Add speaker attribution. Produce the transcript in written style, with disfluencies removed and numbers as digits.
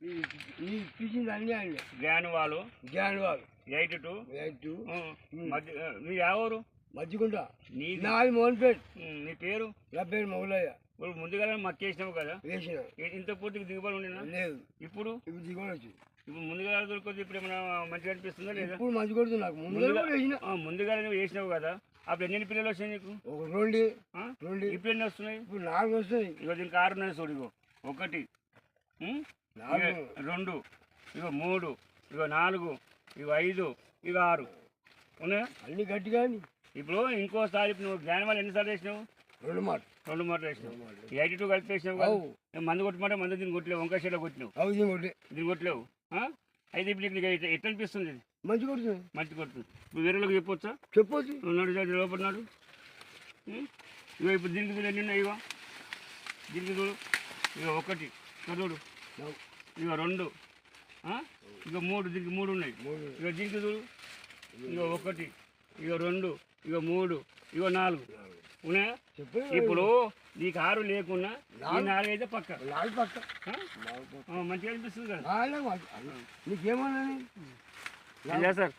Speaker 1: ఈ ఇప్పించింది అన్నీ అండి.
Speaker 2: గ్యాన్వాలు
Speaker 1: 82
Speaker 2: మధ్య మీరు ఎవరు
Speaker 1: మజ్జిగుంట
Speaker 2: నీ
Speaker 1: నాది మోహన్పేట్.
Speaker 2: నీ పేరు
Speaker 1: నా పేరు మొగలయ్య.
Speaker 2: ఇప్పుడు ముందుగా మక్కేసినావు కదా,
Speaker 1: వేసిన
Speaker 2: ఇంత పూర్తికి దిగుబడి ఉండేనా?
Speaker 1: లేదు.
Speaker 2: ఇప్పుడు
Speaker 1: దిగుబడి వచ్చింది.
Speaker 2: ఇప్పుడు ముందుగా దొరకొద్ది ఇప్పుడు ఏమైనా మంచిగా అనిపిస్తుందా లేదా?
Speaker 1: ఇప్పుడు మంచి కొడుతుంది నాకు.
Speaker 2: ముందుగా వేసినావు కదా, అప్పుడు ఎన్ని పిల్లలు వచ్చినాయి నీకు?
Speaker 1: ఒక రెండు.
Speaker 2: ఇప్పుడు ఎన్ని వస్తున్నాయి?
Speaker 1: ఇప్పుడు 4 వస్తాయి.
Speaker 2: ఇగో దీనికి 6 ఉన్నాయి చూడు. ఇగో 1 2 ఇగో 3 ఇగో 4 ఇగో 5 ఇగో 6 ఉన్నాయా?
Speaker 1: అన్ని గట్టిగా.
Speaker 2: ఇప్పుడు ఇంకోసారి నువ్వు గ్యాన్వాల్ ఎన్నిసార్లు వేసినావు?
Speaker 1: 2
Speaker 2: మాటలు వేసినావు. 82 కలిపి వేసినావు కదా. మందు కొట్టమంటే మందు దీన్ని కొట్టలేవు, వంకాయ షెడ్లో కొట్టినావు, దీన్ని కొట్టలేవు. అయితే ఇప్పుడు నీకు ఎట్లా అనిపిస్తుంది? ఇది
Speaker 1: మంచి కొడుతుంది.
Speaker 2: మంచి కొడుతుంది. ఇప్పుడు వేరేలోకి చెప్పొచ్చా?
Speaker 1: చెప్పొచ్చు.
Speaker 2: ఉన్నాడు లోపడున్నాడు. ఇగో ఇప్పుడు దీనికి చూడు ఎన్ని ఉన్నాయి. ఇగో దీనికి చూడు. ఇగో 1 చూడు. ఇగో 2 ఇగో 3. దీనికి 3 ఉన్నాయి. ఇగో దీనికి చూడు. ఇగో 1 ఇగో 2 ఇగో 3 ఇగో 4 ఉన్నాయా? ఇప్పుడు నీకు 6 లేకున్నా ఈ 4 అయితే పక్క మంచిగా అనిపిస్తుంది కదా.
Speaker 1: నీకేమన్నా
Speaker 2: సార్